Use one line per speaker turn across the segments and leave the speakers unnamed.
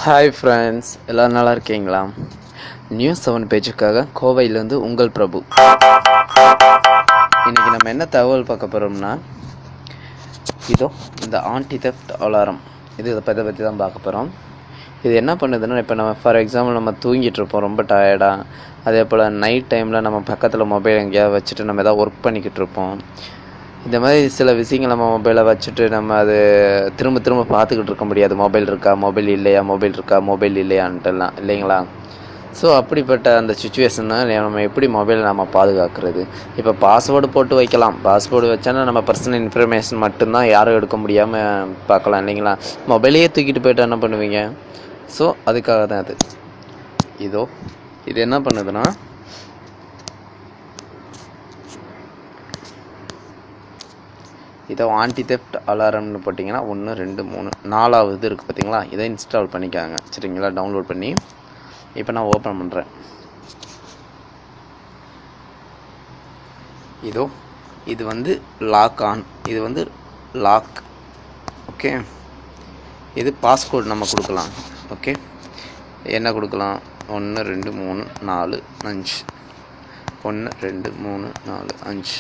Hi friends, எல்லோரும் நல்லா இருக்கீங்களா? நியூஸ் 7 பேஜுக்காக கோவையிலேருந்து உங்கள் பிரபு. இன்றைக்கி நம்ம என்ன தகவல் பார்க்க போகிறோம்னா, இதோ இந்த ஆன்டி தெஃப்ட் அலாரம் இதை பற்றி தான் பார்க்க போகிறோம். இது என்ன பண்ணுதுன்னா, இப்போ நம்ம ஃபார் எக்ஸாம்பிள் நம்ம தூங்கிட்டு இருப்போம் ரொம்ப டயர்டாக. அதே போல் நைட் டைமில் நம்ம பக்கத்தில் மொபைல் எங்கேயாவது வச்சுட்டு நம்ம எதாவது ஒர்க் பண்ணிக்கிட்டு இருப்போம். இந்த மாதிரி சில விஷயங்கள் நம்ம மொபைலை வச்சுட்டு நம்ம அது திரும்ப பார்த்துக்கிட்டு இருக்க முடியாது. மொபைல் இருக்கா, மொபைல் இல்லையா, மொபைல் இருக்கா, மொபைல் இல்லையான்ட்டுலாம் இல்லைங்களா? ஸோ அப்படிப்பட்ட அந்த சுச்சுவேஷனை நம்ம எப்படி மொபைலை நம்ம பாதுகாக்கிறது? இப்போ பாஸ்வேர்டு போட்டு வைக்கலாம். பாஸ்வேர்டு வச்சானா நம்ம பர்சனல் இன்ஃபர்மேஷன் மட்டும்தான் யாரும் எடுக்க முடியாமல் பார்க்கலாம் இல்லைங்களா? மொபைலையே தூக்கிட்டு போய்ட்டு என்ன பண்ணுவீங்க? ஸோ அதுக்காக தான் அது. இது என்ன பண்ணுதுன்னா, இதை ஆன்டி தெஃப்ட் அலாரம்னு போட்டிங்கன்னா 1 2 3 4வது இருக்குது பார்த்தீங்களா? இதை இன்ஸ்டால் பண்ணிக்காங்க சரிங்களா? டவுன்லோட் பண்ணி இப்போ நான் ஓப்பன் பண்ணுறேன். இது வந்து லாக் ஆன், இது வந்து லாக். ஓகே, இது பாஸ்கோட் நம்ம கொடுக்கலாம். ஓகே, என்ன கொடுக்கலாம்? 1 2 3 4 5 1 2 3 4 5.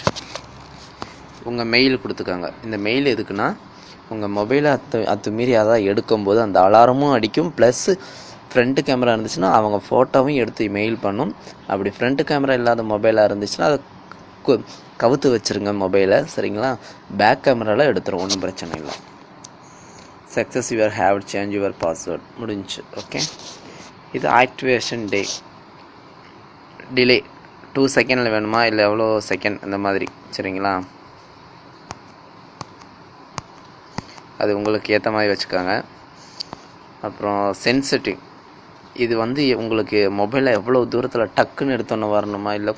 உங்கள் மெயில் கொடுத்துக்காங்க. இந்த மெயில் எதுக்குன்னா, உங்கள் மொபைலை அத்துமீறி அதான் எடுக்கும்போது அந்த அலாரமும் அடிக்கும், ப்ளஸ் ஃப்ரண்ட்டு கேமரா இருந்துச்சுன்னா அவங்க ஃபோட்டோவும் எடுத்து மெயில் பண்ணும். அப்படி ஃப்ரண்ட்டு கேமரா இல்லாத மொபைலாக இருந்துச்சுன்னா அதை கவுத்து வச்சுருங்க மொபைலை சரிங்களா? பேக் கேமராவில் எடுத்துரும், ஒன்றும் பிரச்சனை இல்லை. Success your have change your password முடிஞ்சு. ஓகே, இது ஆக்டிவேஷன் டிலே 2 செகண்டில் வேணுமா இல்லை எவ்வளோ செகண்ட் அந்த மாதிரி சரிங்களா? அது உங்களுக்கு ஏற்ற மாதிரி வச்சுக்கோங்க. அப்புறம் சென்சிட்டிவ், இது வந்து உங்களுக்கு மொபைலில் எவ்வளோ தூரத்தில் டக்குன்னு எடுத்தோன்னு வரணுமா இல்லை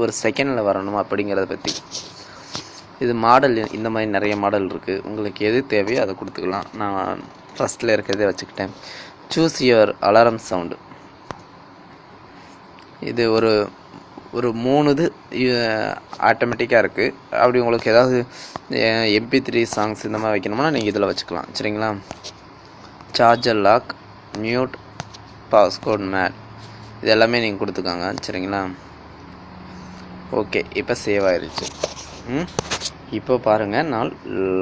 ஒரு செகண்டில் வரணுமா அப்படிங்கிறத பற்றி. இது மாடல் இந்த மாதிரி நிறைய மாடல் இருக்குது. உங்களுக்கு எது தேவையோ அதை கொடுத்துக்கலாம். நான் ஃபஸ்ட்டில் இருக்கிறதே வச்சுக்கிட்டேன். Choose your alarm sound. இது ஒரு 3 இது ஆட்டோமேட்டிக்காக இருக்குது. அப்படி உங்களுக்கு ஏதாவது MP3 சாங்ஸ் இந்த மாதிரி வைக்கணும்னா நீங்கள் இதில் வச்சுக்கலாம் சரிங்களா? சார்ஜர் லாக், மியூட், பாஸ்கோட் மேட், இது எல்லாமே நீங்கள் கொடுத்துக்காங்க சரிங்களா? ஓகே, இப்போ சேவ் ஆயிடுச்சு. இப்போ பாருங்கள், நான்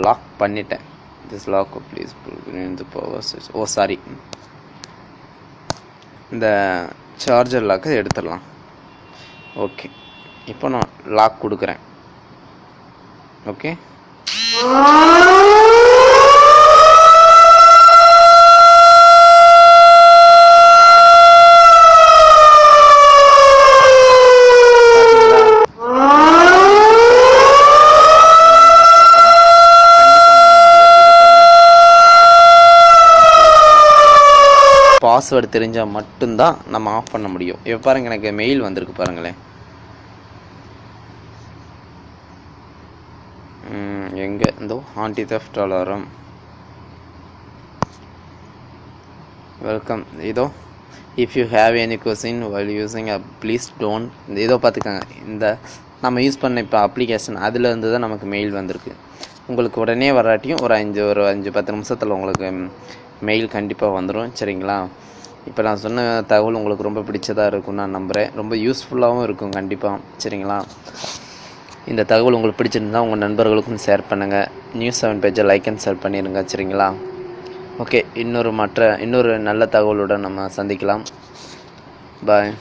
லாக் பண்ணிட்டேன். திஸ் லாக் ப்ளீஸ் இந்த பவர் சாரி, இந்த சார்ஜர் லாக்கை எடுத்துடலாம். ஓகே, இப்போ நான் லாக் கொடுக்குறேன். ஓகே, பாஸ்வேர்டு தெரிஞ்சால் மட்டும்தான் நம்ம ஆஃப் பண்ண முடியும். இப்போ பாருங்கள், எனக்கு மெயில் வந்திருக்கு பாருங்களேன். எங்கே இந்த anti theft alarm welcome. If you have any question while using please don't. பார்த்துக்கோங்க, இந்த நம்ம யூஸ் பண்ண இப்போ அப்ளிகேஷன் அதுலேருந்து தான் நமக்கு மெயில் வந்திருக்கு. உங்களுக்கு உடனே வராட்டியும் ஒரு 5-10 நிமிஷத்தில் உங்களுக்கு மெயில் கண்டிப்பாக வந்துடும் சரிங்களா? இப்போ நான் சொன்ன தகவல் உங்களுக்கு ரொம்ப பிடிச்சதாக இருக்கும்னு நான் நம்புகிறேன். ரொம்ப யூஸ்ஃபுல்லாகவும் இருக்கும் கண்டிப்பாக சரிங்களா? இந்த தகவல் உங்களுக்கு பிடிச்சிருந்தால் உங்கள் நண்பர்களுக்கும் ஷேர் பண்ணுங்கள். நியூஸ் 7 பேஜை லைக் அண்ட் ஷேர் பண்ணிடுங்க சரிங்களா? ஓகே, இன்னொரு நல்ல தகவலுடன் நம்ம சந்திக்கலாம். பாய்.